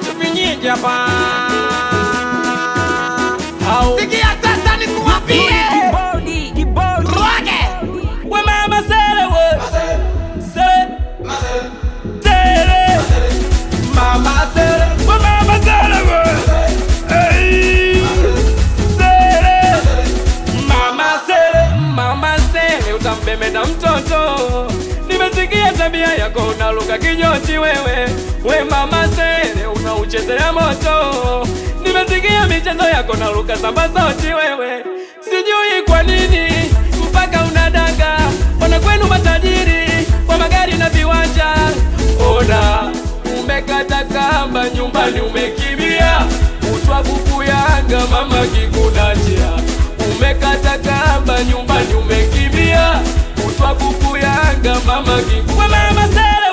Chupinyingi hapa. Sikia sasa nikuambie. Kibodi. We mama sele we. Sele. Mama sele. We mama sele we. Sele. Mama sele utambebe na mtoto. Nimesikia tabia yako unaluka kinyoti wewe. We mama sele unauchezea moto. Nimesikia michezo yako naluka samba sauti wewe. Sijui kwa nini mpaka unadanga. Ona kwenu matajiri kwa magari na viwanja. Ona umekata kamba nyumbani umekimbia. Utwa buku yanga mama kikunachia. Umekata kamba nyumbani umekimbia. Utwa buku yanga mama kikunachia. Mama sele